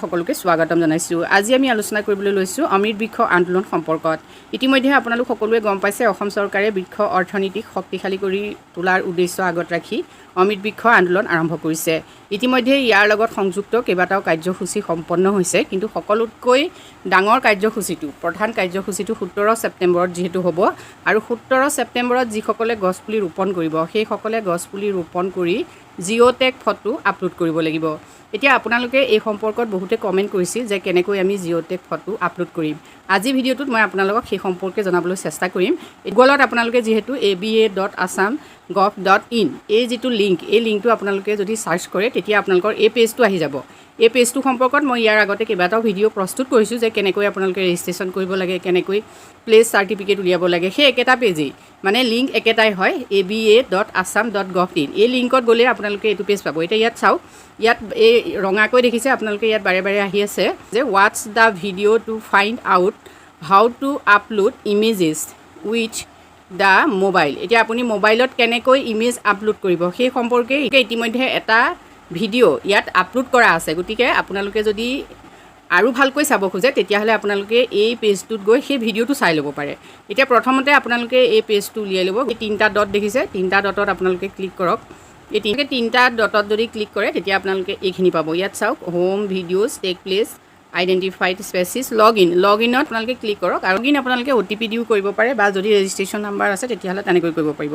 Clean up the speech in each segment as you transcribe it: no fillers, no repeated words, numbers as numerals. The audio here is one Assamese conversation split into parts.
সকলোকে স্বাগতম জানাইছো। আজি আমি আলোচনা কৰিবলৈ লৈছো অমৃত বৃক্ষ আন্দোলন সম্পৰ্কত। ইতিমধ্যে আপোনালোক সকলোৱে গম পাইছে অসম চৰকাৰে বৃক্ষ অৰ্থনীতিক শক্তিশালী কৰি তোলাৰ উদ্দেশ্য আগত ৰাখি অমৃত বৃক্ষ আন্দোলন আৰম্ভ কৰিছে। ইতিমধ্যে ইয়াৰ লগত সংযুক্ত কেইবাটাও কাৰ্যসূচী সম্পন্ন হৈছে, কিন্তু সকলোতকৈ ডাঙৰ কাৰ্যসূচীটো প্ৰধান কাৰ্যসূচীটো 17 ছেপ্টেম্বৰত যেহেতু হ'ব আৰু 17 ছেপ্টেম্বৰত যিসকলে গছপুলি ৰোপণ কৰিব সেইসকলে গছপুলি ৰোপণ কৰি জিঅ'টেগ ফটো আপলোড কৰিব লাগিব। এতিয়া আপোনালোকে এই সম্পৰ্কত বহুতে কমেণ্ট কৰিছিল যে কেনেকৈ আমি জিঅ'টেগ ফটো আপলোড কৰিম। আজি ভিডিঅ'টোত মই আপোনালোকক সেই সম্পৰ্কে জনাবলৈ চেষ্টা কৰিম। গুগলত আপোনালোকে যিহেতু aba.assam.gov.in এই যিটো লিংক, এই লিংকটো আপোনালোকে যদি সাৰ্চ কৰে তেতিয়া আপোনালোকৰ এই পেজটো আহি যাব। এই পেজটো সম্পৰ্কত মই ইয়াৰ আগতে কেইবাটাও ভিডিঅ' প্ৰস্তুত কৰিছোঁ যে কেনেকৈ আপোনালোকে ৰেজিষ্ট্ৰেশ্যন কৰিব লাগে, কেনেকৈ প্লেচ চাৰ্টিফিকেট উলিয়াব লাগে। সেই একেটা পেজেই মানে লিংক একেটাই হয়, aba.assam.gov.in এই লিংকত গ'লে আপোনালোকে এইটো পেজ পাব। এতিয়া ইয়াত চাওক, ইয়াত এই ৰঙাকৈ দেখিছে আপোনালোকে, ইয়াত বাৰে বাৰে আহি আছে যে ৱাটছ the video' to find out how to upload images with the mobile. এতিয়া আপুনি মোবাইলত কেনেকৈ ইমেজ আপলোড কৰিব সেই সম্পৰ্কে ইতিমধ্যে এটা ভিডিঅ' ইয়াত আপলোড কৰা আছে। গতিকে আপোনালোকে যদি আৰু ভালকৈ চাব খোজে তেতিয়াহ'লে আপোনালোকে এই পেজটোত গৈ সেই ভিডিঅ'টো চাই ল'ব পাৰে। এতিয়া প্ৰথমতে আপোনালোকে এই পেজটো উলিয়াই ল'ব। এই তিনিটা ডট দেখিছে, তিনিটা ডটত আপোনালোকে ক্লিক কৰক। এই তিনিটা ডটত যদি ক্লিক কৰে তেতিয়া আপোনালোকে এইখিনি পাব। ইয়াত চাওক, home videos take places identified species লগইনত আপোনালোকে ক্লিক কৰক। আৰু লগইন আপোনালোকে OTP দিও কৰিব পাৰে বা যদি ৰেজিষ্ট্ৰেশ্যন নাম্বাৰ আছে তেতিয়াহ'লে তেনেকৈ কৰিব পাৰিব।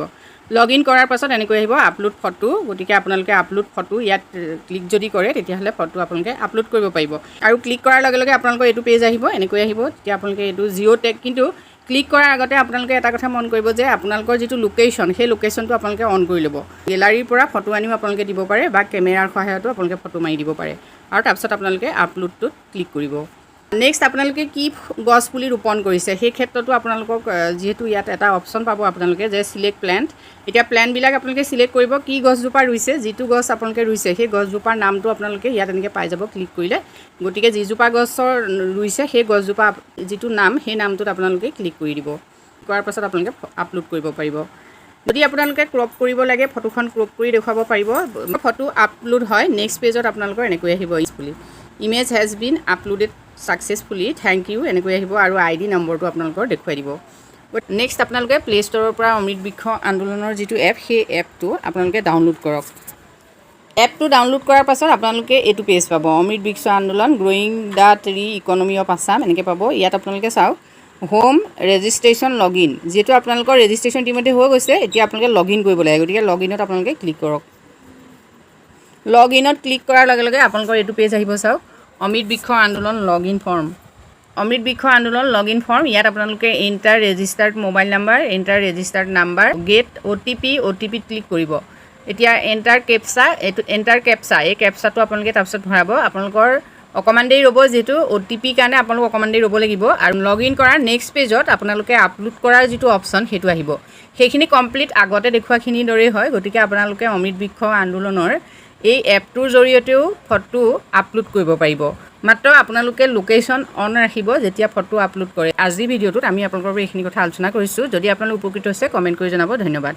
লগইন কৰাৰ পাছত এনেকৈ আহিব আপলোড ফটো। গতিকে আপোনালোকে আপলোড ফটো ইয়াত ক্লিক যদি কৰে তেতিয়াহ'লে ফটো আপোনালোকে আপলোড কৰিব পাৰিব। আৰু ক্লিক কৰাৰ লগে লগে আপোনালোকৰ এইটো পেজ আহিব, এনেকৈ আহিব। তেতিয়া আপোনালোকে এইটো জিঅ'টেগ, কিন্তু ক্লিক কৰাৰ আগতে আপোনালোকে এটা কথা মন কৰিব যে আপোনালোকৰ যিটো লোকেশ্যন সেই লোকেশ্যনটো আপোনালোকে অন কৰি ল'ব। গেলাৰীৰ পৰা ফটো আনিও আপোনালোকে দিব পাৰে বা কেমেৰাৰ সহায়তো আপোনালোকে ফটো মাৰি দিব পাৰে। আৰু তাৰপিছত আপোনালোকে আপলোডটোত ক্লিক কৰিব। নেক্সট আপোনালোকে কি গছ পুলি ৰোপণ কৰিছে সেই ক্ষেত্ৰতো আপোনালোকক যিহেতু ইয়াত এটা অপশ্যন পাব আপোনালোকে যে চিলেক্ট প্লেণ্ট। এতিয়া প্লেণ্টবিলাক আপোনালোকে চিলেক্ট কৰিব কি গছজোপা ৰুইছে, যিটো গছ আপোনালোকে ৰুইছে সেই গছজোপাৰ নামটো আপোনালোকে ইয়াত এনেকৈ পাই যাব ক্লিক কৰিলে। গতিকে যিজোপা গছৰ ৰুইছে সেই গছজোপা যিটো নাম সেই নামটোত আপোনালোকে ক্লিক কৰি দিব। কৰাৰ পাছত আপোনালোকে আপলোড কৰিব পাৰিব। যদি আপোনালোকে ক্ৰপ কৰিব লাগে ফটোখন ক্ৰপ কৰি দেখুৱাব পাৰিব। ফটো আপলোড হয়, নেক্সট পেজত আপোনালোকৰ এনেকৈ আহিব পুলি image has been uploaded successfully, thank you এনেকৈ আহিব আৰু ID নম্বৰটো আপোনালোকৰ দেখুৱাই দিব। নেক্সট আপোনালোকে প্লে ষ্ট'ৰৰ পৰা অমৃত বৃক্ষ আন্দোলনৰ যিটো এপ সেই এপটো আপোনালোকে ডাউনলোড কৰক। এপটো ডাউনলোড কৰাৰ পাছত আপোনালোকে এইটো পেজ পাব, অমৃত বৃক্ষ আন্দোলন growing the tree economy of Assam এনেকৈ পাব। ইয়াত আপোনালোকে চাওক হোম ৰেজিষ্ট্ৰেশ্যন লগইন, যিহেতু আপোনালোকৰ ৰেজিষ্ট্ৰেশ্যন ইতিমধ্যে হৈ গৈছে, এতিয়া আপোনালোকে লগইন কৰিব লাগে। গতিকে লগইনত আপোনালোকে ক্লিক কৰক। লগইনত ক্লিক কৰাৰ লগে লগে আপোনালোকৰ এইটো পেজ আহিব। চাওক অমৃত বৃক্ষ আন্দোলন লগইন ফৰ্ম, অমৃত বৃক্ষ আন্দোলন লগইন ফৰ্ম। ইয়াত আপোনালোকে enter registered mobile number, enter registered number, get OTPত ক্লিক কৰিব। এতিয়া এণ্টাৰ কেপচা, এইটো এণ্টাৰ কেপচা, এই কেপচাটো আপোনালোকে তাৰপিছত ভৰাব। আপোনালোকৰ অকণমান দেৰি ৰ'ব, যিহেতু OTP কাৰণে আপোনালোক অকণমান দেৰি ৰ'ব লাগিব। আৰু লগইন কৰাৰ নেক্সট পেজত আপোনালোকে আপলোড কৰাৰ যিটো অপশ্যন সেইটো আহিব। সেইখিনি কমপ্লিট আগতে দেখুৱাখিনিৰ দৰেই হয়। গতিকে আপোনালোকে অমৃত বৃক্ষ আন্দোলনৰ এই এপটোৰ জৰিয়তেও ফটো আপলোড কৰিব পাৰিব। মাত্ৰ আপোনালোকে লোকেশ্যন অন ৰাখিব যেতিয়া ফটো আপলোড কৰে। আজিৰ ভিডিঅ'টোত আমি আপোনালোকৰ এইখিনি কথা আলোচনা কৰিছোঁ। যদি আপোনালোক উপকৃত হৈছে কমেণ্ট কৰি জনাব। ধন্যবাদ।